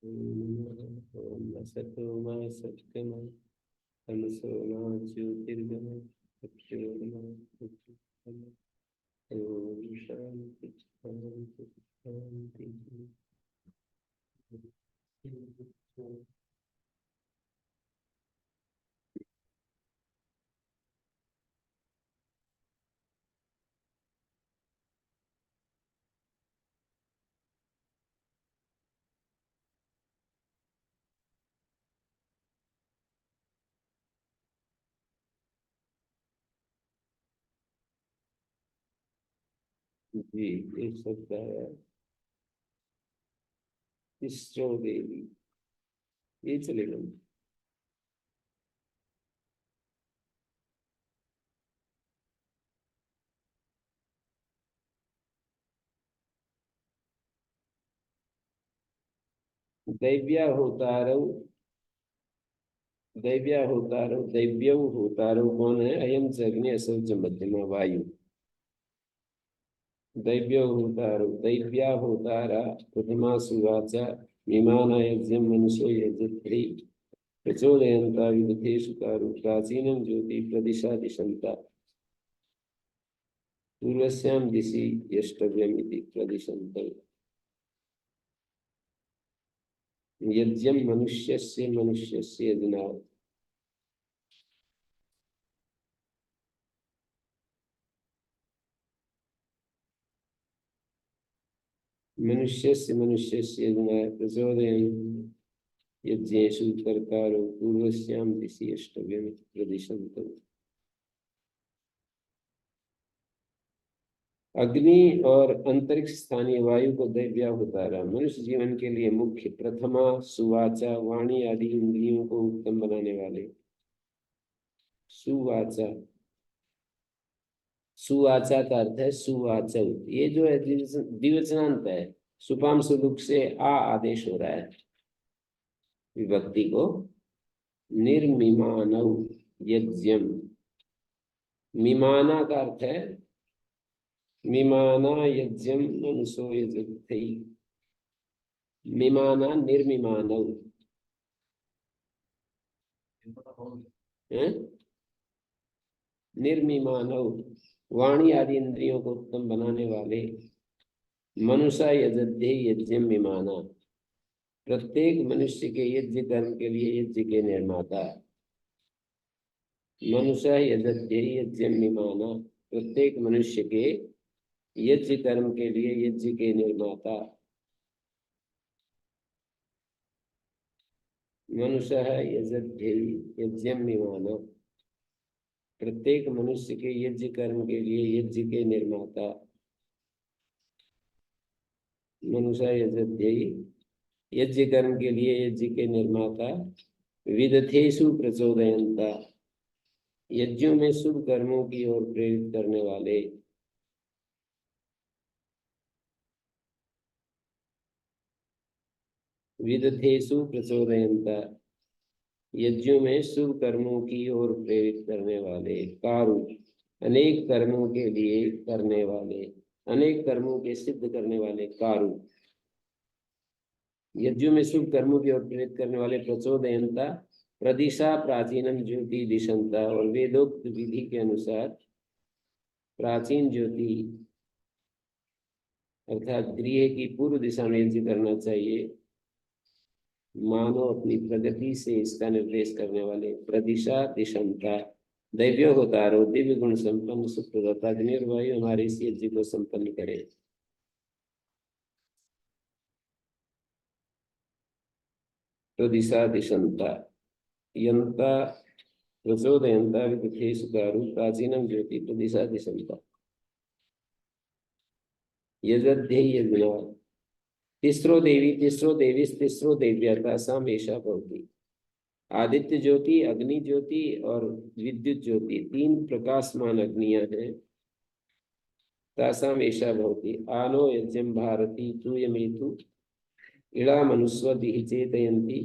ओम असतो मा सत्कर्म तमसो मा ज्योतिर्गमय सत्योर्मा सत्संगम। ओम शांति शांति शांति। जी, एक शब्द है तिस्रो देवी, ये चलेगा। दैव्या होतारौ, दैव्या होतारौ, दैव्यौ होतारौ कौन है? अयम च अग्नि असौ च मध्यमा वायु। दैव्यो होतारौ, दैव्या होतारा प्रथमा सुवाचा विमान यज्ञम मनुष्यो यजत्रि प्रचोदयन्ता विदथेषु कारुं प्राचीनं ज्योति प्रदिशा दिशन्ता पूर्वस्यां दिशि यष्टव्यम् इति प्रदिशन्तौ। यज्ञं मनुष्यस्य मनुष्यस्य यज्ञा, मनुष्यस्य मनुष्यस्य यज्ञा प्रचोदयन् यज्ञेषु कर्तारौ पूर्वस्यां दिशि यष्टव्यम् इति प्रदिशन्तौ। अग्नि और अंतरिक्ष स्थानीय वायु को दैव्या होतारा मनुष्य जीवन के लिए मुख्य प्रथमा सुवाचा वाणी आदि इंद्रियों को उत्तम बनाने वाले। सुवाचा, सुवाचा का अर्थ है सुवाचव, ये जो है द्विवचनांत है। सुपाम सुलुक से आ आदेश हो रहा है विभक्ति को। निर्मिमानव यज्ञम, मिमाना का अर्थ है मिमाना यज्ञम मनुष्यो यजथै। मिमाना निर्मिमानव है, निर्मिमानव वाणी आदि इंद्रियों को उत्तम बनाने वाले। मनुष्य यजध्ये यज्ञम मिमाना, प्रत्येक मनुष्य के यज्ञ कर्म के लिए यज्ञ के निर्माता। मनुष्य यजध्ये यज्ञम मिमाना, प्रत्येक मनुष्य के यज्ञ कर्म के लिए यज्ञ के निर्माता। मनुष्य यजध्ये यज्ञम मिमाना, प्रत्येक मनुष्य के यज्ञ कर्म के लिए यज्ञ के निर्माता। मनुष्य यजध्ये यज्ञ कर्म के लिए यज्ञ के निर्माता। विदथेषु प्रचोदयन्ता, यज्ञों में शुभ कर्मों की ओर प्रेरित करने वाले। विदथेषु प्रचोदयन्ता, यज्ञों में शुभ कर्मों की ओर प्रेरित करने वाले। कारु, अनेक कर्मों के लिए करने वाले, अनेक कर्मों के सिद्ध करने वाले कारु। यज्ञों में शुभ कर्मों की ओर प्रेरित करने वाले। प्रचोदयन्ता, प्रदिशा प्राचीनम ज्योति दिशंता, और वेदोक्त विधि के अनुसार प्राचीन ज्योति अर्थात गृह की पूर्व दिशा में यज्ञ करना चाहिए। मानो अपनी प्रगति से इसका निर्देश करने वाले। प्रदिशा दिशंता, दैव्य होतारो, दिव्य गुण संपन्न सुप्रदाता अग्निर्वायु हमारे इस यज्ञ को संपन्न करे। प्रदिशा दिशंता, यंता प्रचोदयन्ता विदथेषु कारु प्राचीनम ज्योति प्रदिशा दिशंता। यजध्ये यज्ञा, तिस्रो देवी तिस्रो देवी तिस्रो देव्या साम ऐसा भवति। आदित्य ज्योति, अग्नि ज्योति और विद्युत ज्योति तीन प्रकाशमान अग्नियां हैं। तासाम ऐसा भवति। आनो यज्ञम भारती तूयमेतु इड़ा मनुष्व दिहि चेतयन्ति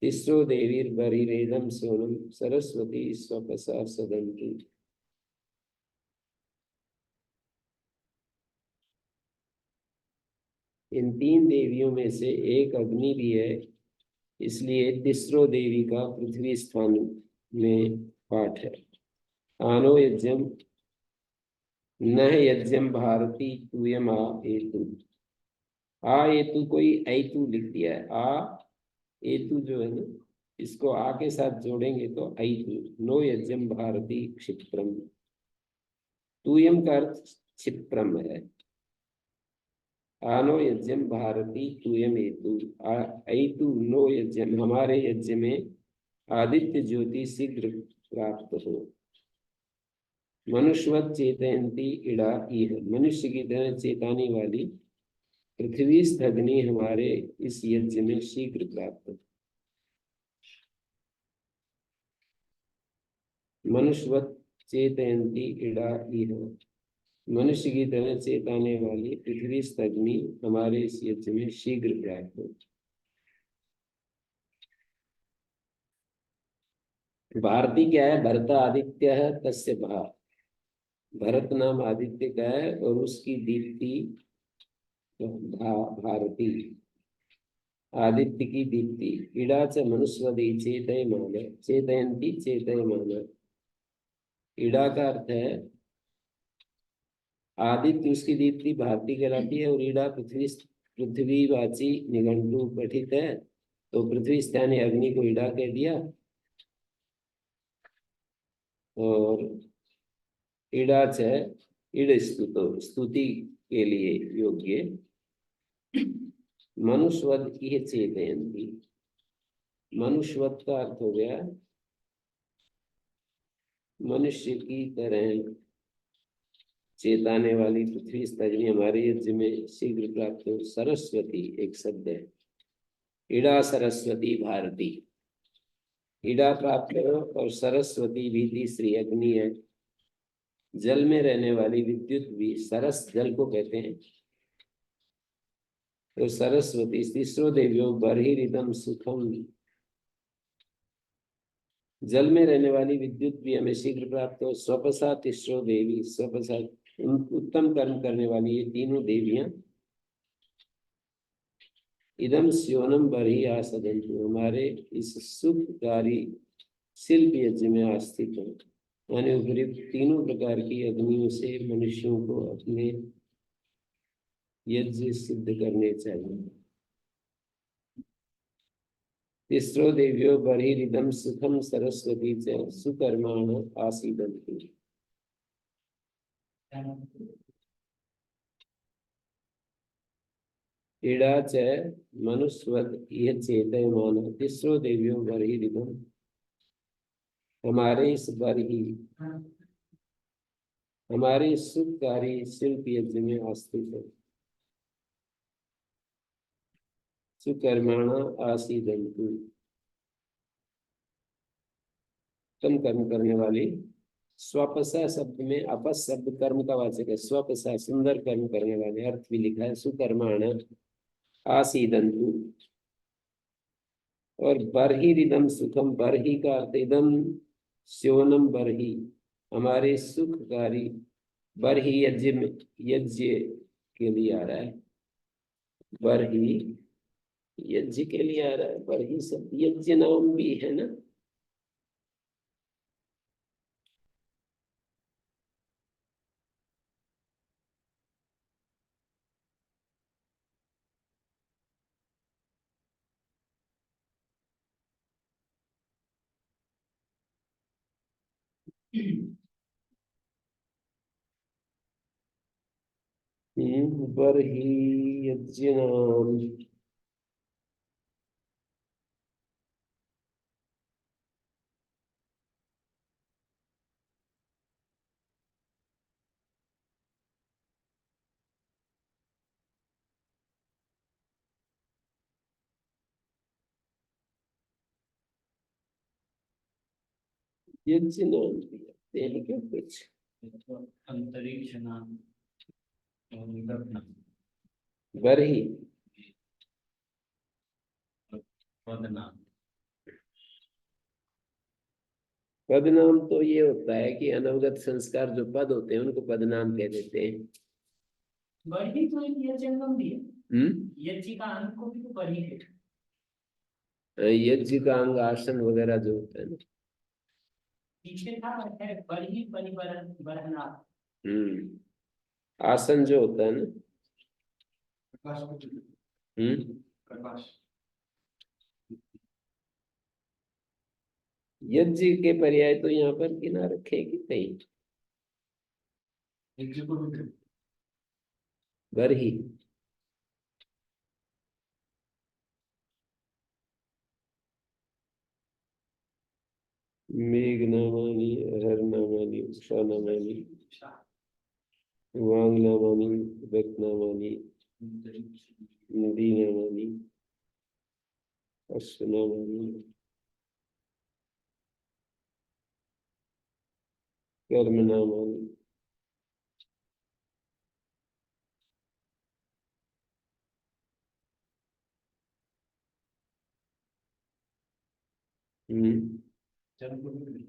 तिस्रो देवीर्बरिरेदम सोनम सरस्वती स्वपसा सदन्ति। इन तीन देवियों में से एक अग्नि भी है, इसलिए तिस्रो देवी का पृथ्वी स्थान में पाठ है। आनो यज्ञम न यज्ञम भारती तूयम आ एतु। आ एतु कोई ऐतु लिख दिया है। आ एतु जो है ना, इसको आ के साथ जोड़ेंगे तो ऐतु। नो यज्ञम भारती क्षिप्रम। तूयम का अर्थ क्षिप्रम है। आनो यज्ञम भारती तूयम एतु। ऐतु नो यज्ञम, हमारे यज्ञ में आदित्य ज्योति शीघ्र प्राप्त हो। मनुष्यवत चेतयंती इड़ा इह। मनुष्य की तरह चेताने वाली पृथ्वी स्थग्नि हमारे इस यज्ञ में शीघ्र प्राप्त हो। मनुष्यवत चेतयंती इड़ा इह। मनुष्य की तरह चेताने वाली पृथ्वी स्थग्नि हमारे इस यज्ञ में शीघ्र प्राप्त हो। भारती क्या है? भरत आदित्य है तस्य भा। भरत नाम आदित्य का है और उसकी दीप्ति भारती। आदित्य की दीप्ति। इड़ा च मनुष्यवदी चेतयमान। चेतयंती चेतयमान। इड़ा का अर्थ है आदित्य, उसकी दीप्ति भारती कहलाती है। और ईड़ा पृथ्वीवाची निघंटु पठित है, तो पृथ्वी स्थानीय अग्नि को ईड़ा कह दिया। और ईडाच है इड स्तुतो, स्तुति के लिए योग्य। मनुष्यवत की चेतयंती। मनुष्यवत का अर्थ हो गया मनुष्य की तरह चेताने वाली पृथ्वी स्थगिनी हमारे यज्ञ में शीघ्र प्राप्त हो। सरस्वती एक शब्द है। इड़ा सरस्वती भारती। इड़ा प्राप्त हो और सरस्वती भी तीसरी अग्नि है। जल में रहने वाली विद्युत भी सरस जल को कहते हैं। तो सरस्वती तीसरो देवियों बर्हिरिदम सुखम। जल में रहने वाली विद्युत भी हमें शीघ्र प्राप्त हो। स्वपसा तीसरो देवी। स्वपसा उत्तम कर्म करने वाली ये तीनों देवियां इदम स्योनम बरही आसदंतु, हमारे इस सुखकारी शिल्प यज्ञ में आस्थित हो। यानी उपयुक्त तीनों प्रकार की अग्नियों से मनुष्यों को अपने यज्ञ सिद्ध करने चाहिए। तीसरो देव्यो बर्हिरिदम सुखम सरस्वती च सुकर्माण आसीदन्तु। इड़ा च मनुष्यवत इह चेतयमान। तीसरो देव्यो बर्हिरिदम, हमारे इस बरही हमारे सुखकारी शिल्प यज्ञ में आस्थित है। सुकर्माणा आसीदन्तु, उत्तम कर्म करने वाली। स्वपसा शब्द में अपस शब्द कर्म का वाचक है। स्वपसा सुंदर कर्म करने वाले, अर्थ भी लिखा है सुकर्माणा आसीदन्तु। और बर्हिरिदम सुखम, बरही का अर्थ इदम स्योनम बरही, हमारे सुखकारी। बरही यज्ञ में, यज्ञ के लिए आ रहा है। बरही यज्ञ के लिए आ रहा है। बरही शब्द यज्ञ नाम भी है ना। बरही यज्ञ नाम। यज्ञ नाम दिया, तेल क्यों कुछ अंतरिक्ष नाम बरही पद नाम। पद नाम तो ये होता है कि अनवगत संस्कार जो पद होते हैं उनको पद नाम कह देते हैं। बरही तो एक यज्ञ नाम भी है। यज्ञ का अंग को भी तो बलि है। यज्ञ का अंग आसन वगैरह जो होता है ना। पीछे था है बलि बलि बरहना। आसन जो होता है ना। प्रकाश। हम्म प्रकाश। यज्ञ के पर्याय तो यहाँ पर गिना रखे कि कहीं यज्ञ को भी बरही। मेघ नामानी, हर नामानी, उषा नामानी, वांग नामानी, रक्त नामानी, नदी नामानी, अश्व नामानी, कर्म नामानी। हम्म चरण को भी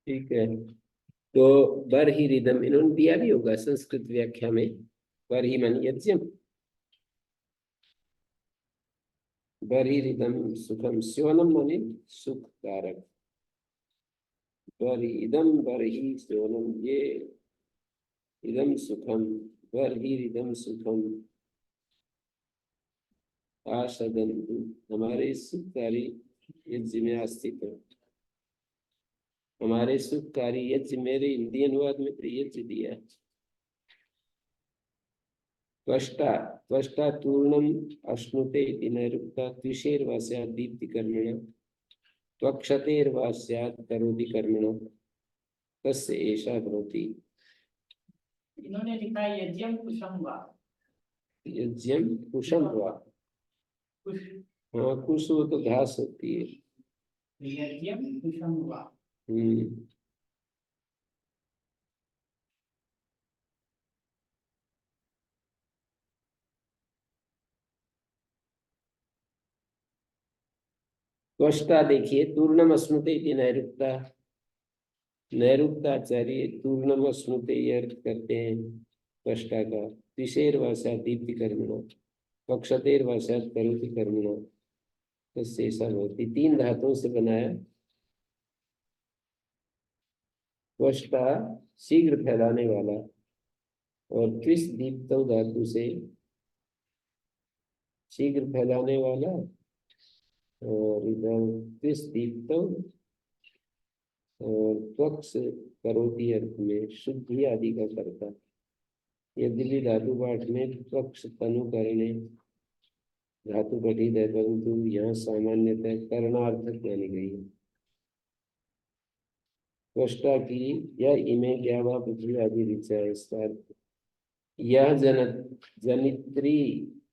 ठीक है। तो बर ही रिदम इन्होंने दिया भी होगा संस्कृत व्याख्या में। बर ही मन यज्ञम, बर ही रिदम सुखम स्योनम माने सुख कारक। बर इदम बर ही स्योनम, ये इदम सुखम, बर ही रिदम सुखम आसदन, हमारे सुखकारी यज्ञ में अस्तित्व, हमारे सुखकारी यज्ञ। मेरे हिंदी अनुवाद में तो यज्ञ दिया है। त्वष्टा, त्वष्टा तूर्णम अश्नुते इति नैरुक्ता त्विषेर्वास्यात् दीप्तिकर्मणा त्वक्षतेर्वास्यात् करोति कर्मणा तस्य एषा भवति। इन्होंने लिखा है यज्ञम कुशम वा। यज्ञम कुशम वा। कुश। हाँ, कुश वो तो घास होती है। यज्ञम कुशम वा। हम्म त्वष्टा देखिए, तूर्णम अश्नुते इति नैरुक्ता, नैरुक्ताचार्य तूर्णम अश्नुते ये अर्थ करते हैं त्वष्टा का। त्विषेर्वास्यात् दीप्ति कर्मणा त्वक्षतेर्वास्यात् करोति कर्मणा तस्य एषा भवति। तीन धातुओं से बनाया। त्वष्टा शीघ्र फैलाने वाला, और त्विष दीप्तौ धातु से शीघ्र फैलाने वाला, और इधर त्विष दीप्तौ और त्वक्ष करोति अर्थ में शुद्धि आदि का करता। यद्यपि धातु पाठ में त्वक्ष तनु करने धातु घटित है, परंतु यहाँ सामान्यतः करणार्थक मानी गई है। त्वष्टा की यह इमे क्या वा पृथ्वी आदि ऋचा है, इसका अर्थ यह जनित्री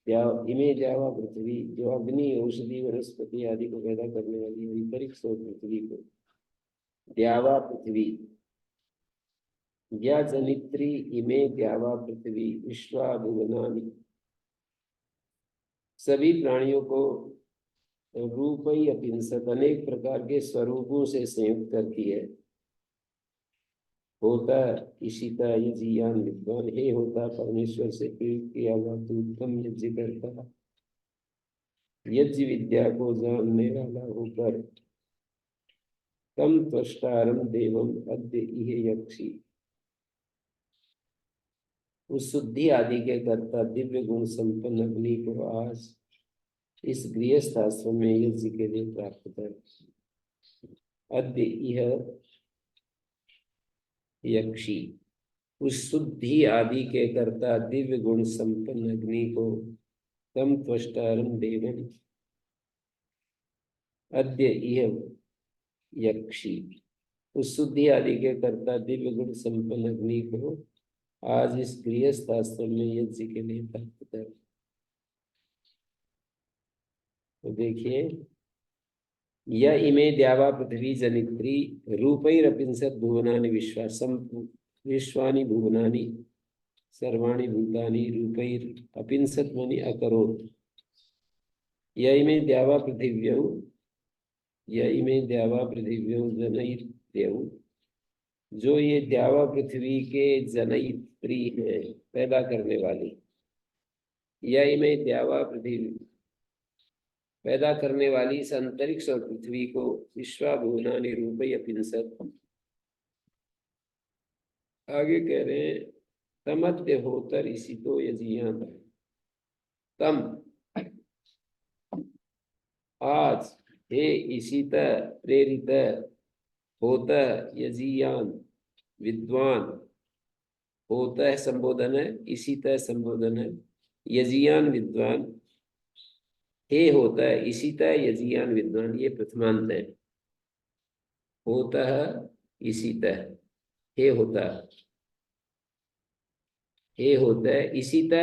या इमे जावा पृथ्वी, जो अग्नि औषधि वनस्पति आदि को पैदा करने वाली अंतरिक्ष और पृथ्वी को, द्यावा पृथ्वी, या जनित्री इमे द्यावा पृथ्वी विश्वा भुवनानि, सभी प्राणियों को रूप ही अपिंसत अनेक प्रकार के स्वरूपों से संयुक्त करती है। होता ईशिता यजियान विद्वान, हे होता परमेश्वर से प्रेरित किया हुआ तू उत्तम यज्ञ करता, यज्ञ विद्या को जानने वाला होकर, तम त्वष्टारम देवम अद्य इह यक्षी, उस शुद्धि आदि के कर्ता दिव्य गुण संपन्न अग्नि को आज इस गृहस्थ आश्रम में यज्ञ के लिए प्राप्त कर। अद्य इह यक्षी, उस शुद्धि आदि के कर्ता दिव्य गुण संपन्न अग्नि को तम त्वष्टारं देवम अद्य इह यक्षी। उस शुद्धि आदि के कर्ता दिव्य गुण संपन्न अग्नि को आज इस गृहस्थ आश्रम में यज्ञ के लिए प्राप्त कर। तो देखिए, य इमे द्यावा पृथ्वी जनित्री रूपैरपिंसत् भुवनानि विश्वानि भुवनानि सर्वाणि भूतानि रूपैरपिंसत् मनि अकरोत्। य इमे द्यावा पृथिव्यौ जनयित्र्यौ, जो ये द्यावा पृथ्वी के जनयित्री है, पैदा करने वाली। य इमे द्यावा पृथ्वी, पैदा करने वाली इस अंतरिक्ष और पृथ्वी को विश्वा भुवनानि रूपैरपिंसत्। आगे कह रहे हैं, तमद्य होतर इसी तो यजियान। तम, आज, हे इसीत प्रेरित, होत यजियान, विद्वान, होता है संबोधन है, इसीत संबोधन है, यजियान विद्वान, हे होता है, इसीत यजियान विद्वान, ये प्रथमांत है। होता है, इसीत, हे होता, हे होता है, इसीत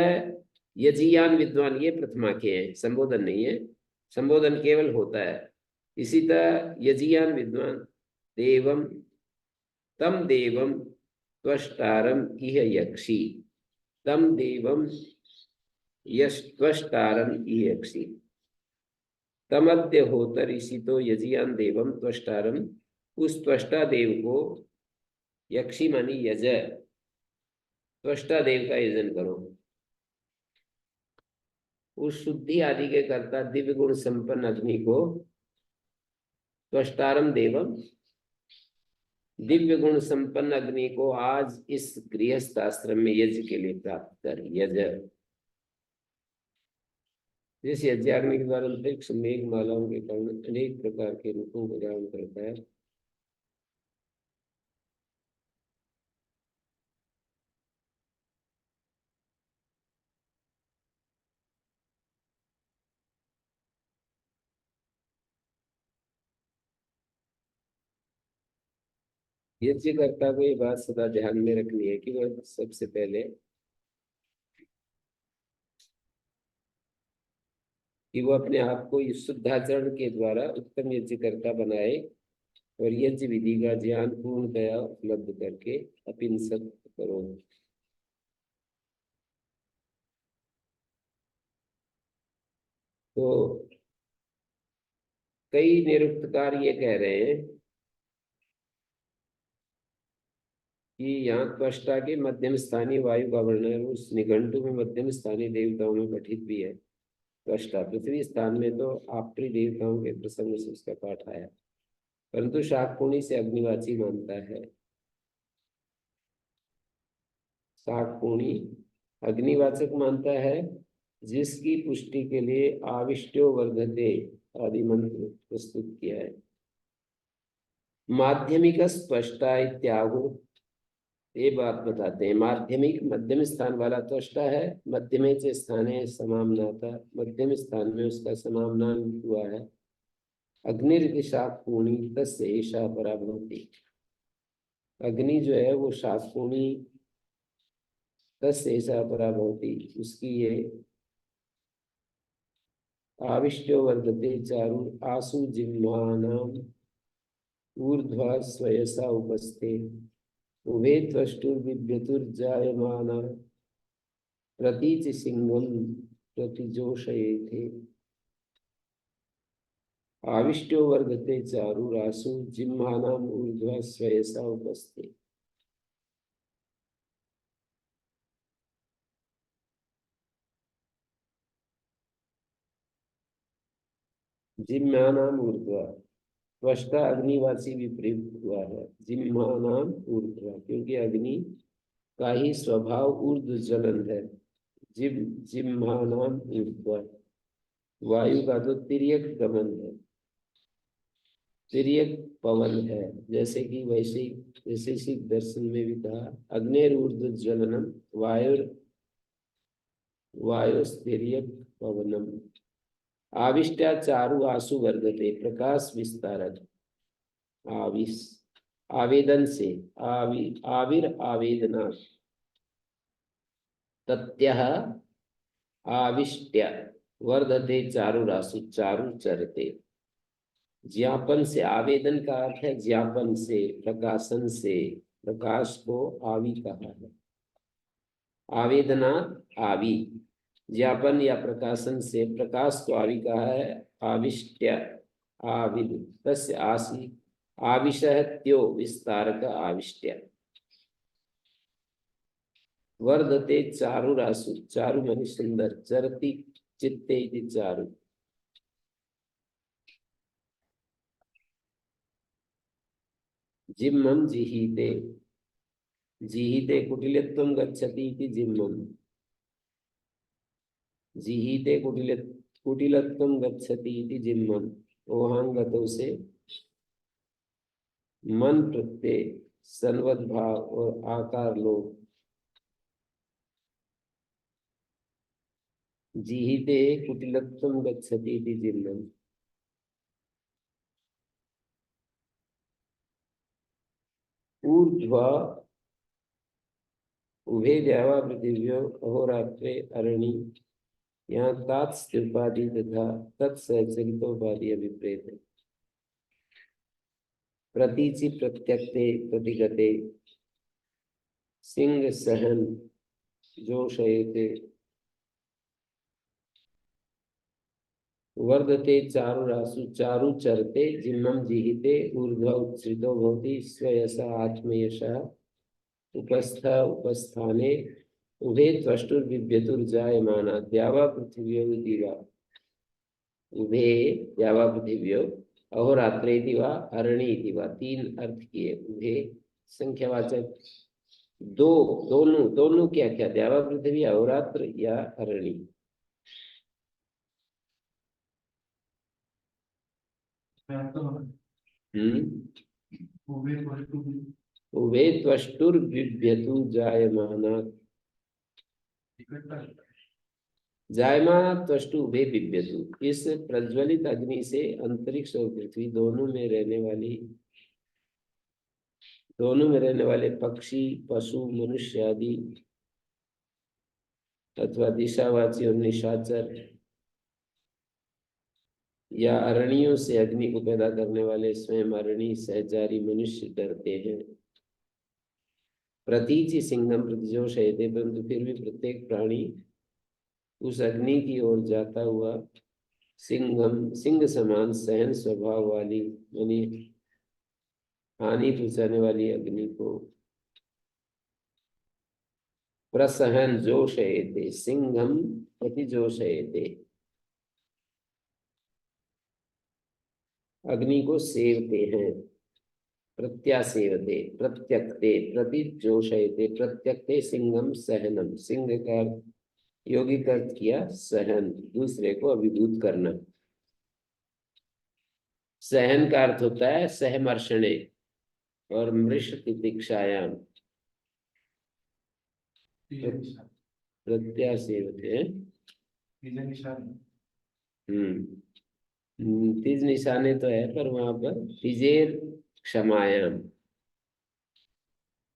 यजियान विद्वान, ये प्रथमा के हैं, संबोधन नहीं है। संबोधन केवल होता है। इसीत यजियान विद्वान, देवम, तम देवम त्वष्टारम इह यक्षी। तम देवम यष्टष्टारम इह यक्षी। तमद्य होतर इसी तो यजियान देवम त्वष्टारम, उस त्वष्टा देव को, यक्षी मानी यज, त्वष्टा देव का यजन करो। उस शुद्धि आदि के कर्ता दिव्य गुण संपन्न अग्नि को, त्वष्टारम देवम, दिव्य गुण संपन्न अग्नि को आज इस गृहस्थ आश्रम में यज्ञ के लिए प्राप्त कर। यज, जिस यज्ञाग्नि के द्वारा अंतरिक्ष मेघ मालाओं के कारण अनेक प्रकार के रूपों को धारण करता है। यज्ञकर्ता को ये बात सदा ध्यान में रखनी है कि वह सबसे पहले कि वो अपने आप को इस शुद्धाचरण के द्वारा उत्तम यज्ञकर्ता बनाए और यज्ञ विधि का ज्ञान पूर्णतया उपलब्ध करके अपिंसत करो। तो कई निरुक्तकार ये कह रहे हैं कि यहाँ त्वष्टा के मध्यम स्थानीय वायु का वर्णन उस निघंटु में मध्यम स्थानीय देवताओं में पठित भी है। त्वष्टा पृथ्वी स्थान में तो आपरी देवताओं के प्रसंग से उसका पाठ आया, परंतु शाकपुणी से अग्निवाची मानता है। शाकपुणी अग्निवाचक मानता है, जिसकी पुष्टि के लिए आविष्टो वर्धते आदि मंत्र प्रस्तुत किया है। माध्यमिक स्पष्टा इत्यागो, ये बात बताते हैं। माध्यमिक मध्यम स्थान वाला त्वष्टा है, मध्यमे च स्थाने समामनाता, मध्यम स्थान में उसका समामनान हुआ है। अग्निरिति शाकपुणी तस्य एषा परा भवति, अग्नि जो है वो शाकपुणी तस्य एषा परा भवति, उसकी ये आविष्टो वर्धते चारु आसु जिह्वानाम ऊर्ध्वा स्वयसा उपस्थे, उभे त्वष्टुर्बिभ्यतुर्जायमाना प्रतीच सिंहम प्रतिजोषयेथे। आविष्टो वर्धते चारुरासु जिह्वानाम ऊर्ध्वा स्वयसा उपस्थे। जिह्वानाम ऊर्ध्वा, त्वष्टा अग्निवासी भी प्रयुक्त हुआ है। जिह्वानाम ऊर्ध्वा, क्योंकि अग्नि का ही स्वभाव ऊर्ध्व ज्वलन है। जिह्वानाम ऊर्ध्वा, वायु का तो तिर्यक गमन है, तिर्यक पवन है। जैसे कि वैसे सिख दर्शन में भी कहा, अग्निर ऊर्ध्व ज्वलनम वायुस्तिर्यक पवनम। आविष्टा चारु आसु वर्धते प्रकाश विस्तारक। आविष आवेदन से, आविर आवेदना। तत्यः आविष्ट्य वर्धते चारुरासु चारु चरते। ज्ञापन से, आवेदन का अर्थ है ज्ञापन से, प्रकाशन से। प्रकाश को आवी कहा है। आवेदना आवी, ज्ञापन या प्रकाशन से प्रकाश को आवी कहा है। आविष्ट्य आविद तस्य आसी आविशः त्यो विस्तारक आविष्ट्य। वर्धते चारुरासु, चारु माने सुंदर, चरति चित्ते इति चारु। जिम्मं जिहीते, जिहीते कुटिलत्वं गच्छति इति जिम्मं। जिहीते कुटिलत्वं गच्छति इति जिम्मं। ओहांगतों से मन प्रत्यय सन्वद् भाव और आकार लो। जिहीते कुटिलत्वं गच्छति इति जिम्मं। ऊर्ध्व उभे द्यावा पृथिव्यो अहोरात्रे अरणी। यहाँ तात्स्य उपाधि तथा तत्सहचरितोपाधि अभिप्रेत है। प्रतीचि प्रत्यक्ते प्रतिगते सिंह सहन जोशयते। वर्धते चारुरासु चारु चरते जिम्मं जिहिते ऊर्ध्व उत्सृतो भवति स्वयसा आत्मयशः उपस्थ उपस्थाने उभे त्वष्टुर्बिभ्यतुर्जायमाना द्यावा पृथिव्यो दिवा। उभे द्यावा पृथिव्यो अहोरात्रे दिवा अरणी दिवा। तीन अर्थ किए। उभे संख्यावाचक दो, दोनों, दोनों क्या क्या, द्यावा पृथ्वी अहोरात्र या अरणी। उभे त्वष्टुर्बिभ्यतु जायमाना। जायमाना त्वष्टु उभे बिभ्यतु। इस प्रज्वलित अग्नि से अंतरिक्ष और पृथ्वी दोनों में रहने वाले पक्षी, पशु, मनुष्य आदि अथवा दिशावाची और निशाचर या अरणियों से अग्नि को पैदा करने वाले स्वयं अरणी सहचारी मनुष्य डरते हैं। प्रतीचि सिंहम प्रतिजोषयते, परंतु फिर भी प्रत्येक प्राणी उस अग्नि की ओर जाता हुआ सिंह समान सहन स्वभाव वाली यानी हानि पहुंचाने वाली अग्नि को प्रसहन जोषयते, सिंहम प्रतिजोषयते, अग्नि को सेवते हैं। प्रत्यासेवते प्रत्यक्ते प्रतिजोषयते, प्रत्यक्ते सिंहम सहनम। सिंह का यौगिक अर्थ किया सहन, दूसरे को अभिभूत करना। सहन का अर्थ होता है सहमर्षणे और मृष तितिक्षायाम। प्रत्यासेवते तीज निशाने तो है, पर वहां पर तिजेर क्षमायाम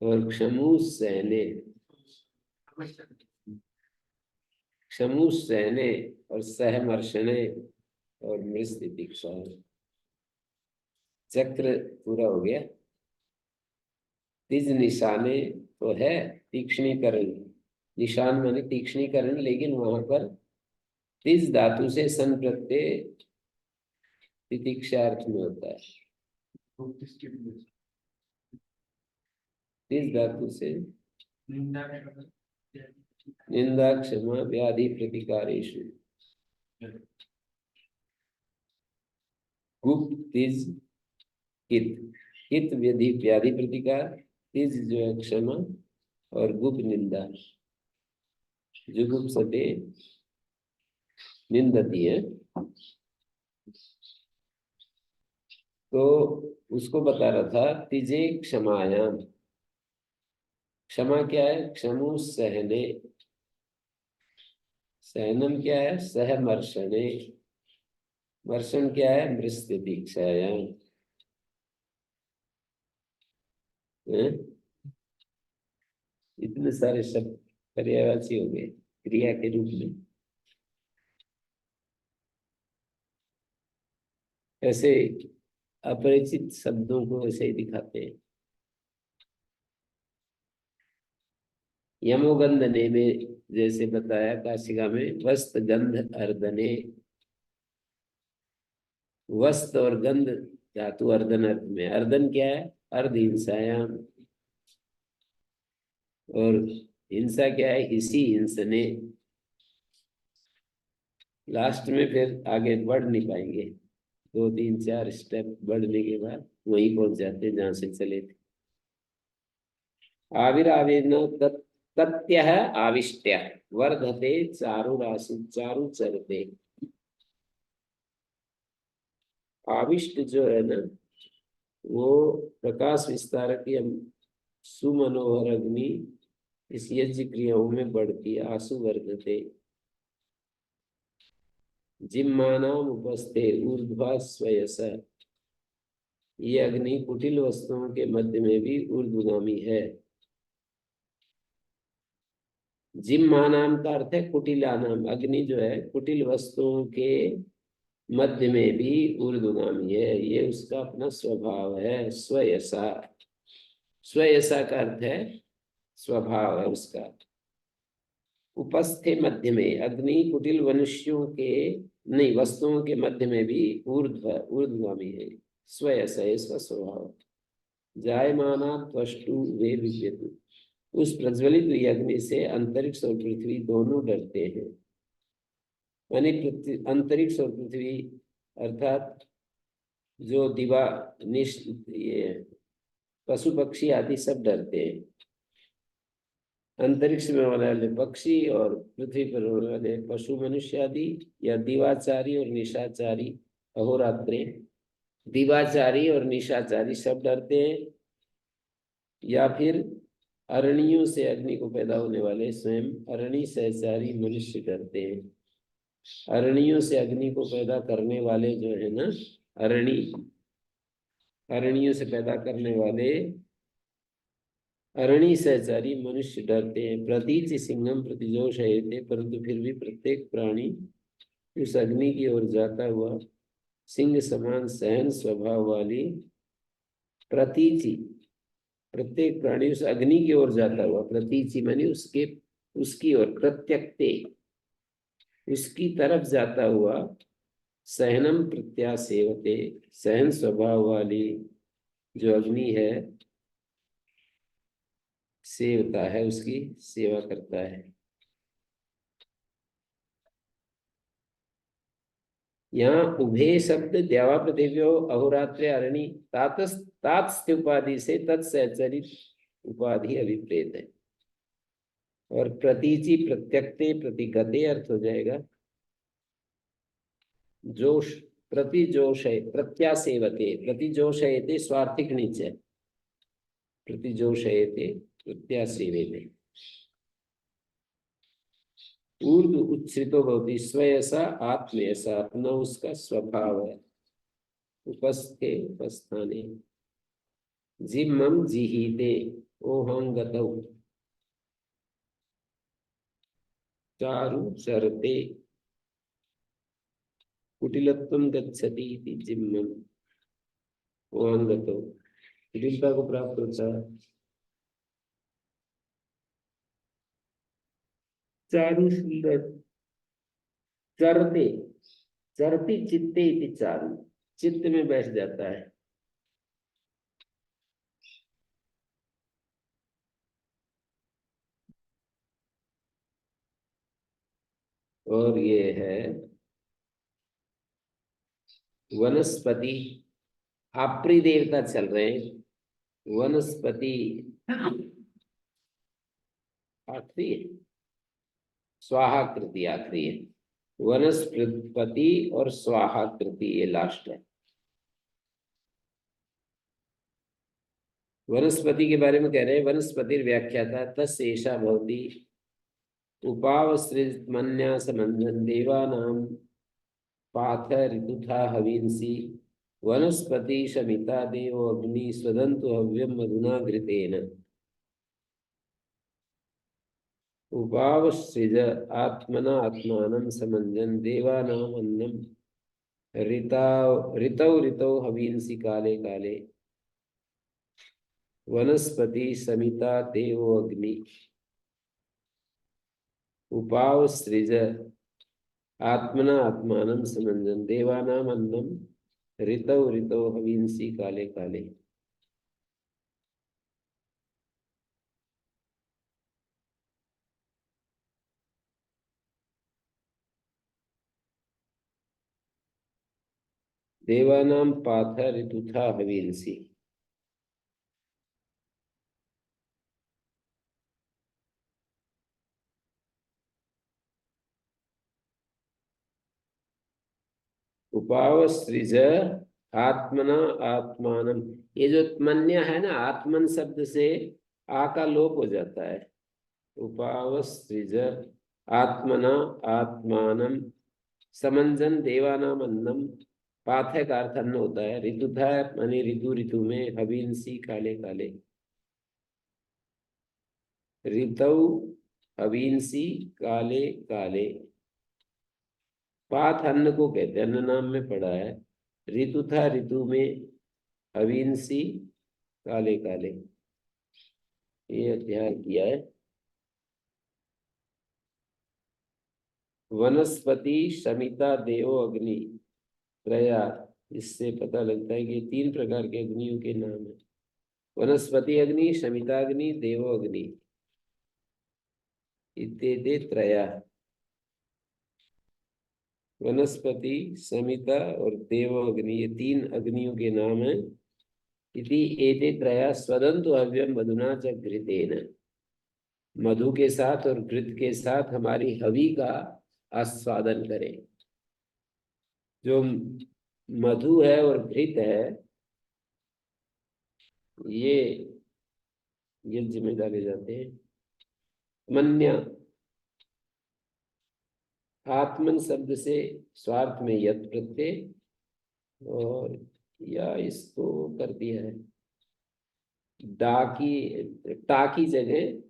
और क्षमु सहने, क्षमु सहने और सहमर्षणे और मृस्तितिक्षा। चक्र पूरा हो गया। तिज निशाने तो है तीक्ष्णीकरण, निशान माने तीक्ष्णीकरण, लेकिन वहां पर तिज धातु से सन प्रत्यय तितिक्षार्थ में होता है। तिज धातु से निंदा क्षमा व्याधि प्रतिकारेषु। गुप्त तिज हित, हित व्याधि प्रतिकार, तिज जो है क्षमा और गुप्त निंदा। जुगुप्सते निंदती है, तो उसको बता रहा था तिजे क्षमायाम। क्षमा क्या है? क्षमु सहने, सहनम क्या है? सहमर्षणे। वर्षण क्या है? मृत्युदीक्षायां। हैं? इतने सारे शब्द पर्यायवाची हो गए क्रिया के रूप में। ऐसे अपरिचित शब्दों को ऐसे ही दिखाते हैं। यमोगंधने में जैसे बताया काशिका में, वस्त गंध अर्दने। वस्त और गंध धातु अर्दन अर्थ में। अर्दन क्या है? अर्ध हिंसायाम। और हिंसा क्या है? इसी हिंसने। लास्ट में फिर आगे बढ़ नहीं पाएंगे, 2 3 4 स्टेप बढ़ने के बाद वहीं पहुंच जाते जहां से चले थे। आविरावेन तत्यः आविष्ट्य वर्धते चारुराशि चारुचरते। आविष्ट जो है ना, वो प्रकाश विस्तारक या सुमनोहर अग्नि इस यज्ञ क्रियाओं में बढ़ती। आसु वर्धते जिम्मानाम उपस्थे ऊर्ध्वा स्वयस। ये अग्नि कुटिल वस्तुओं के मध्य में भी ऊर्ध्वगामी है। जिम्मानाम का अर्थ है कुटिलानाम। अग्नि जो है कुटिल वस्तुओं के मध्य में भी ऊर्ध्वगामी है, ये उसका अपना स्वभाव है। स्वयसा। स्वयसा का अर्थ है स्वभाव है उसका। उपस्थे मध्य में, अग्नि कुटिल मनुष्यों के नहीं वस्तुओं के मध्य में भी ऊर्ध्वगामी है। स्वयसा इसका स्वभाव। जायमाना त्वष्टु वे विद्यतु। उस प्रज्वलित हुई अग्नि से अंतरिक्ष और पृथ्वी दोनों डरते हैं। यानी अंतरिक्ष और पृथ्वी अर्थात जो दिवा ये पशु पक्षी आदि सब डरते हैं। अंतरिक्ष में होने वाले पक्षी और पृथ्वी पर होने वाले पशु मनुष्य आदि, या दिवाचारी और निशाचारी अहोरात्रे। दिवाचारी और निशाचारी सब डरते हैं, या फिर अरणियों से अग्नि को पैदा होने वाले स्वयं अरणि सहचारी मनुष्य डरते हैं। अरणियों से अग्नि को पैदा करने वाले जो है ना, अरणि, अरणियों से पैदा करने वाले अरणि सहचारी मनुष्य डरते हैं। प्रतीचि सिंहम प्रतिजोषयते। परंतु फिर भी प्रत्येक प्राणी उस अग्नि की ओर जाता हुआ सिंह समान सहन स्वभाव वाली प्रतीचि, प्रत्येक प्राणी उस अग्नि की ओर जाता हुआ, प्रतीचि मानी उसके उसकी ओर, प्रत्यक्ते उसकी तरफ जाता हुआ, सहनम प्रत्यासेवते सहन स्वभाव वाली जो अग्नि है सेवता है, उसकी सेवा करता है। यहाँ उभे शब्द द्यावा पृथिव्यो अहोरात्रे अरणि तात्स्थ्य उपाधि से तत्सहचरित उपाधि अभिप्रेत है। और प्रतीचि प्रत्यक्ते प्रतिगते अर्थ हो जाएगा। जोश प्रतिजोष है प्रत्यासेवते, प्रतिजोषयते स्वार्थिक नीचे, प्रतिजोषयते प्रत्यासेवते। ऊर्ध उच्छ्रितो भवति स्वयसा आत्मयसा, अपना उसका स्वभाव है। उपस्थे उपस्थाने। जिम्मम जिहीते ओहं गतौ चारु चरते। कुटिलत्वं गच्छति इति जिम्मम ओहं गतौ, कुटिलता को प्राप्त होता है। चारु सुंदर चरते, चरती चित्ते इति चारु, चित्त में बैठ जाता है। और ये है वनस्पति। आपरी देवता चल रहे हैं। वनस्पति आखिरी है, स्वाहाकृति आखिरी है। वनस्पति और स्वाहाकृति ये लास्ट है। वनस्पति के बारे में कह रहे हैं, वनस्पति व्याख्याता तस्येषा भवति उपावसृज मन्या समंजन देवानां पाथ ऋतुथा हवींसि वनस्पति शमिता देव अग्नि स्वदन्तु हव्यम मधुना घृतेन। उपावसृज आत्मना आत्मानं समंजन देवानाम् अन्नम ऋतौ ऋतौ हवींसि काले काले वनस्पति समिता देवो अग्नि। उपावसृज आत्मना आत्मानं समंजन देवानाम् अन्नम ऋतौ ऋतौ हवींसि काले काले। देवानां पाथ ऋतुथा हवींसि। उपावसृज आत्मना आत्मानम। ये जो त्मन्य है ना, आत्मन शब्द से आ का लोप हो जाता है। उपावसृज आत्मना आत्मानम समंजन देवानाम अन्नम। पाथ का अर्थ अन्न होता है। ऋतुथा माने ऋतु ऋतु में, हवींसी काले काले। ऋतौ हवींसी काले काले। पाथ अन्न को कहते हैं, अन्न नाम में पड़ा है। ऋतु था ऋतु में, हवींसी काले काले। ये अध्याय किया है। वनस्पति शमिता देवो अग्नि त्रया। इससे पता लगता है कि 3 प्रकार के अग्नियों के नाम है। वनस्पति अग्नि, शमिता अग्नि, देवो अग्नि। इत्यादि त्रया। वनस्पति, समिता और देव अग्नि, ये 3 अग्नियों के नाम है। इति एते त्रया स्वदन्तु हव्यम मधुना च घृतेन। मधु के साथ और घृत के साथ हमारी हवि का आस्वादन करें। जो मधु है और घृत है, ये यज्ञ में डाले जाते हैं। मन्या, आत्मन शब्द से स्वार्थ में यत प्रत्यय, और या इसको कर दिया है डा की, टा की जगह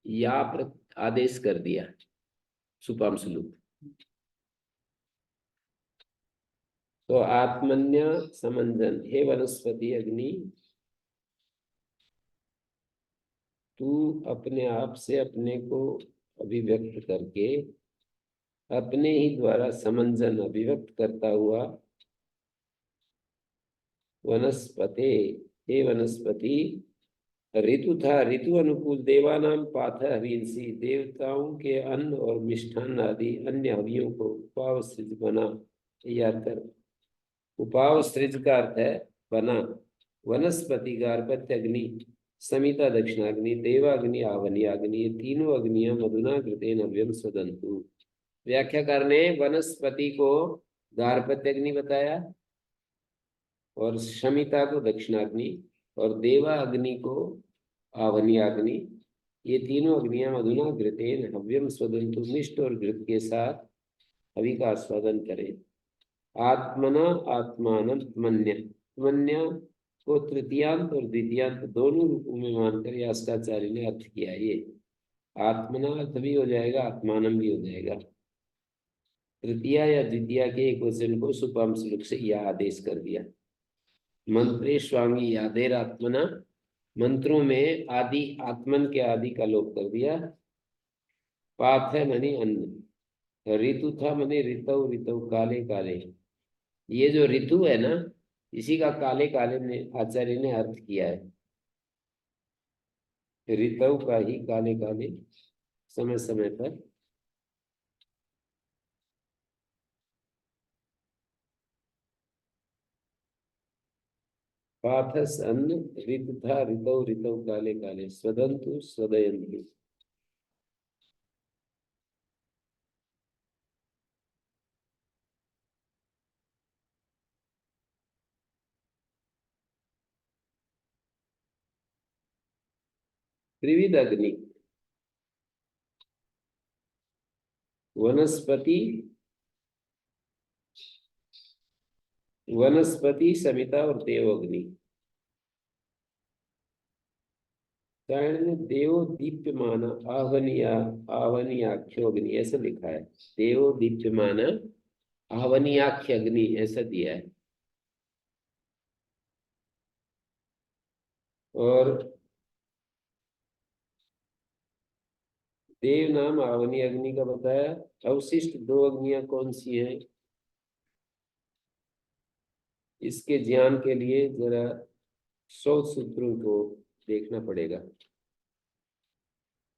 या आदेश कर दिया, सुपाम सुलूक। तो आत्मन्य समंजन, हे वनस्पति अग्नि, तू अपने आप से अपने को अभिव्यक्त करके, अपने ही द्वारा समंजन अभिव्यक्त करता हुआ, वनस्पते, हे वनस्पति, ऋतु था ऋतु अनुकूल देवानाम पाथ हवींसी, देवताओं के अन्न और मिष्ठान आदि अन्य हवियों को उपावसृज बना, तैयार कर। उपावसृज का अर्थ है बना। वनस्पति का अर्थ अग्नि, समिता दक्षिणाग्नि, देवाग्नि आवनी अग्नि, ये तीनों अग्नियां मधुना घृतेन हव्यम स्वदन्तु। व्याख्याकार ने वनस्पति को गार्हपत्य अग्नि बताया, और शमिता को दक्षिणाग्नि, और देवा अग्नि को आवनी अग्नि। ये तीनों अग्नियां मधुना घृतेन हव्यम स्वदन्तु, मिष्ट और घृत के साथ हवि का आस्वादन करें। आत्मना आत्मानं त्मन्य, त्मन्य को तृतीयांत और द्वितीयांत दोनों रूपों में मानकर यास्काचार्य ने अर्थ किया। ये आत्मना अर्थ भी हो जाएगा, आत्मानम भी हो जाएगा। तृतीया या द्वितीया के एक वचन को सुपाम श्लोक से यह आदेश कर दिया। मंत्रे स्वांगी यादेर आत्मना, मंत्रों में आदि, आत्मन के आदि का लोप कर दिया। पाथ है मनी अन्न, ऋतु था मनी ऋतौ ऋतौ काले काले। ये जो ऋतु है ना, इसी का काले काले ने आचार्य ने अर्थ किया है। ऋतु का ही काले काले, समय समय पर। पाथस अन्न, ऋतु था ऋतौ ऋतौ काले काले, स्वदन्तु स्वदयन्तु। त्रिविध अग्नि, वनस्पति वनस्पति समिता और देवोग्नि। देवो दीप्यमान आवनीयाख्योग्नि ऐसा लिखा है। देवो दीप्यमान आवनीयाख्य अग्नि ऐसा दिया है। और देव नाम आवनी अग्नि का बताया। अवशिष्ट 2 अग्नियां कौन सी हैं, इसके ज्ञान के लिए जरा 100 सूत्रों को देखना पड़ेगा।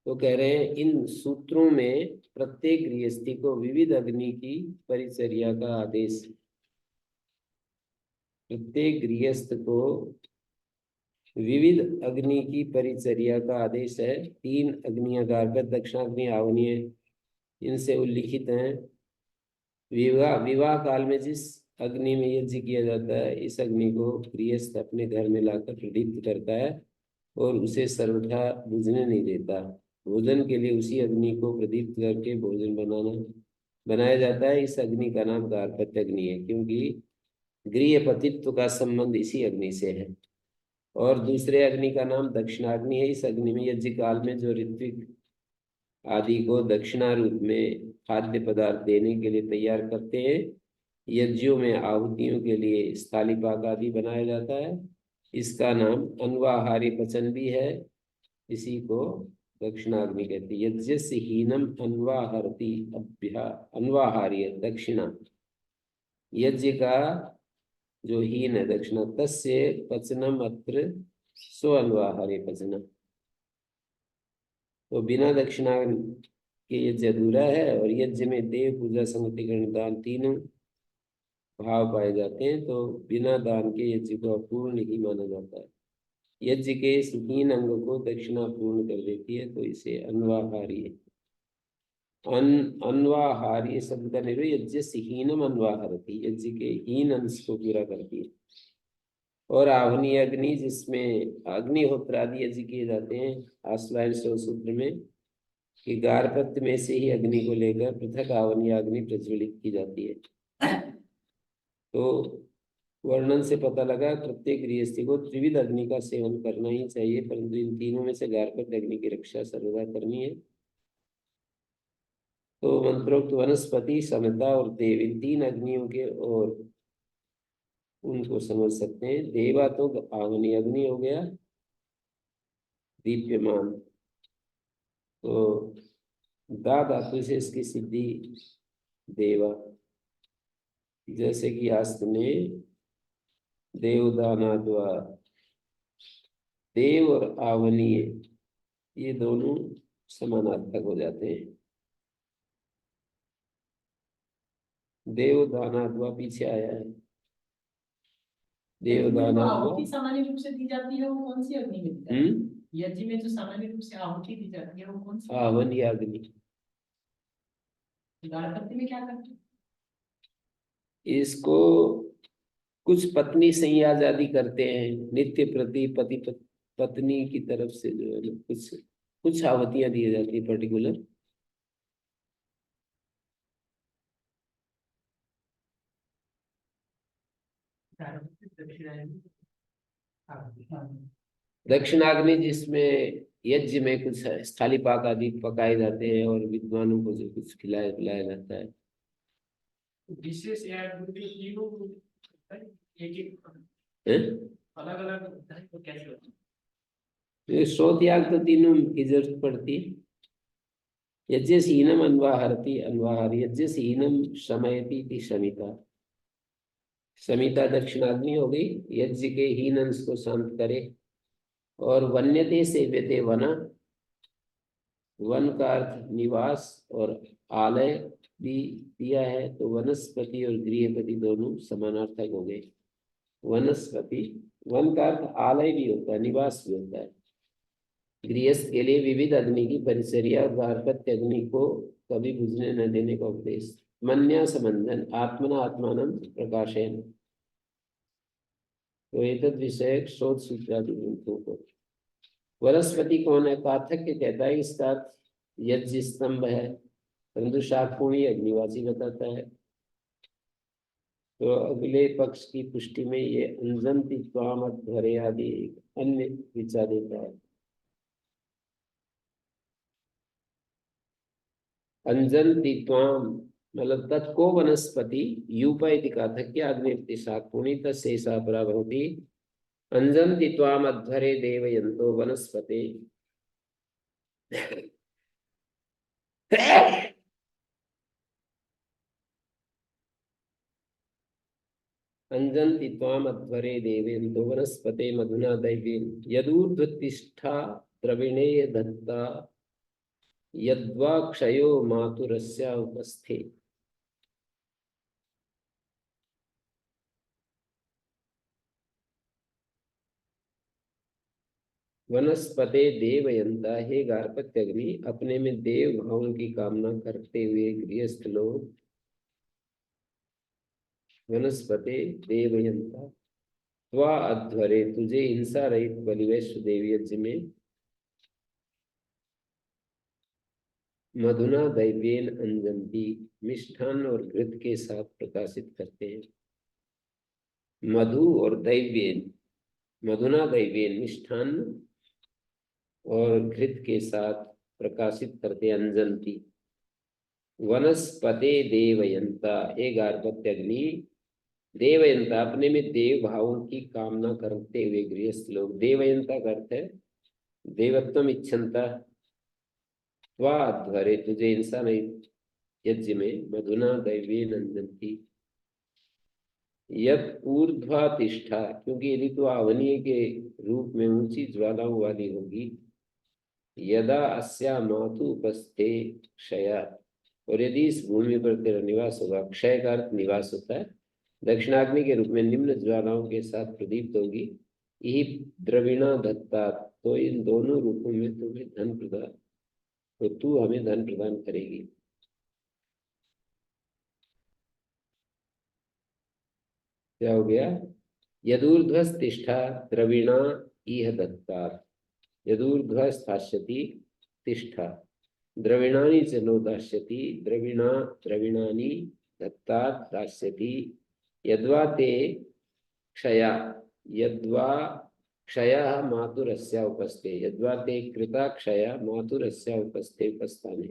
तो कह रहे हैं इन सूत्रों में प्रत्येक गृहस्थी को विविध अग्नि की परिचर्या का आदेश। प्रत्येक गृहस्थ को विविध अग्नि की परिचर्या का आदेश है। 3 अग्नियां गार्गत दक्षिणाग्नि आवनीय इनसे उल्लिखित हैं। विवाह काल में जिस अग्नि में यज्ञ किया जाता है, इस अग्नि को गृहस्थ अपने घर में लाकर प्रदीप्त करता है और उसे सर्वथा बुझने नहीं देता। भोजन के लिए उसी अग्नि को प्रदीप्त करके भोजन बनाया जाता है। इस अग्नि का नाम गार्हपत्य अग्नि है, क्योंकि गृहपतित्व का संबंध इसी अग्नि से है। और दूसरे अग्नि का नाम दक्षिणाग्नि है। इस अग्नि में यज्ञ काल में जो ऋत्विक आदि को दक्षिणा रूप में खाद्य पदार्थ देने के लिए तैयार करते हैं, यज्ञों में आहुतियों के लिए स्थालीपाक आदि बनाया जाता है, इसका नाम अन्वाहार्य पचन भी है। इसी को दक्षिणाग्नि कहते हैं। यज्ञस्य हीनम अन्वाहरति अभ्या अन्वाहार्य दक्षिणा। यज्ञ का जो हीन है दक्षिणा, तस्य पचनम अत्र सो अन्वाहार्य पचना। तो बिना दक्षिणा के यज्ञ अधूरा है। और यज्ञ में देव पूजा संगति गण दान तीनों भाव पाए जाते हैं, तो बिना दान के यज्ञ को अपूर्ण ही माना जाता है। यज्ञ के इस हीन अंग को दक्षिणा पूर्ण कर देती है, तो इसे अन्वाहार्य अन्वाहार्य शब्द का निर्णय यज्ञ से हीनम अन्वाहरती, यज्ञ के हीन अंश को पूरा करती है। और आवनी अग्नि, जिसमें अग्निहोत्र आदि यज्ञ किए जाते हैं, आश्वायन सूत्र में कि गार्हपत्य में से ही अग्नि को लेकर पृथक आवनी अग्नि प्रज्वलित की जाती है। तो वर्णन से पता लगा प्रत्येक गृहस्थी को त्रिविध अग्नि का सेवन करना ही चाहिए, परंतु इन तीनों में से गार्हपत्य अग्नि की रक्षा सर्वदा करनी है। तो मंत्रोक्त वनस्पति समता और देव, इन 3 अग्नियों के और उनको समझ सकते हैं। देवा तो आवनी अग्नि हो गया दीप्यमान, तो दा धातु से इसकी सिद्धि देवा, जैसे कि आस्त में देवदानाद्वा, देव और आवनीय ये दोनों समानार्थक हो जाते हैं। देवदानाद्वा पीछे आया है। देवदानाद्वा आहुति सामान्य रूप से दी जाती है, वो कौन सी अग्नि में दी जाती है? यज्ञ में जो सामान्य रूप से आहुति दी जाती है, वो कौन सी? आवनी अग्नि। गार्हपत्य में क्या करते हैं? इसको कुछ पत्नी संयाज आदि करते हैं, नित्य प्रति पति पत्नी की तरफ से जो है कुछ आहुतियां दी जाती है पर्टिकुलर। दक्षिणाग्नि जिसमें यज्ञ में कुछ स्थाली पाक आदि पकाए जाते हैं और विद्वानों को जो कुछ खिलाया पिलाया जाता है। विशेष अलग अलग कैसे होता है? श्रोत याग तो तीनों की जरूरत पड़ती है। यज्ञ हीनम अन्वाहरती अन्वाहार, यज्ञ हीनम शमयती शमिता। शमिता दक्षिणाग्नि हो गई, यज्ञ के हीन अंश को शांत करे। और वन्यते सेव्यते वना, वन का अर्थ निवास और आलय भी दिया है, तो वनस्पति और गृहपति दोनों समानार्थक हो गए। वनस्पति, वन का अर्थ आलय भी होता है, निवास भी होता है। गृहस्थ के लिए विविध अग्नि की परिचर्या और गार्हपत्य अग्नि को कभी बुझने न देने का उपदेश। मन्या संबंधन आत्मना आत्मानं प्रकाशयन, तो एतद विषय शोध सूत्रादि ग्रंथों को। वनस्पति कौन है? पाठक के कहता है इसका यज्ञ स्तंभ है, परंतु शाकपुणी अग्निवाची बताता है। तो अगले पक्ष की पुष्टि में ये अंजंति त्वामध्वरे आदि एक अन्य विचार देता है। अंजंति त्वाम मतलब तत्को वनस्पति यूप इति काथक्य अग्निर्ति शाकपुणी तस्यैषा परा भवति। अंजंति त्वामध्वरे देवयन्तो वनस्पते अंजन्ति त्वामध्वरे देवेन्दो वनस्पते मधुना दैवेन यदूर्ध्वतिष्ठा द्रविणेय दत्ता यद्वा क्षयो मातुरस्य उपस्थे। वनस्पते देवयंता हे गार्हपत्य अग्नि, अपने में देव भावों की कामना करते हुए गृहस्थ लोग वनस्पते देवयंता त्वा अध्वरे तुझे हिंसा रहित बलिवैश्व देवी यज्ञ में मधुना दैव्येन अंजंती मिष्ठान और घृत के साथ प्रकाशित करते हैं। मधु और दैव्येन, मधुना दैव्येन मिष्ठान और घृत के साथ प्रकाशित करते अंजंती। वनस्पते देवयंता हे गार्हपत्य अग्नि, देवयंता अपने में देव भावों की कामना करते हुए गृहस्थ लोग। देवयंता का अर्थ है देवत्वम इच्छन्ता त्वा अध्वरे तुझे हिंसा नहीं यज्ञ में मधुना दैवी नंदंती। यद ऊर्ध्वा तिष्ठा, क्योंकि यदि तो आवनीय के रूप में ऊंची ज्वालाओं वाली होगी। यदा अस्या मातु उपस्थे क्षया, और यदि इस भूमि पर तेरा निवास होगा, क्षय का अर्थ निवास होता है, दक्षिणाग्नि के रूप में निम्न ज्वालाओं के साथ प्रदीप्त होगी। यही द्रविणा दत्ता, तो इन दोनों रूपों में तुम्हें धन प्रदान, तो तू हमें धन प्रदान करेगी। क्या हो गया? यदूर्ध्वस्तिष्ठा द्रविणा इह दत्ता, यदूर्ध्वस्थास्यति तिष्ठा द्रविणानि च नो दास्यति, द्रविणा द्रविणानि दत्तात् दास्यति। यद्वा ते क्षया, यद्वा क्षयः मातुरस्य उपस्थे, यद्वा ते कृता क्षया मातुरस्य उपस्थे उपस्थाने।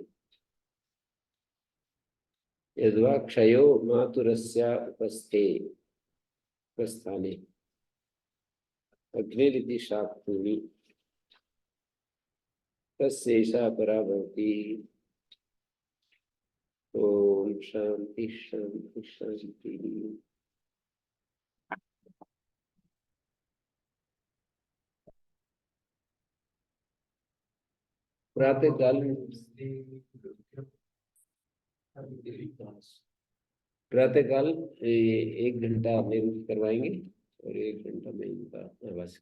यद्वा क्षयो मातुरस्य उपस्थे उपस्थाने अग्निरिति शाकपुनी तस्यैषा परा भवति। ओम शांति शांति शांति। प्रातःकाल 1 घंटा में करवाएंगे और 1 घंटा में इनका आवास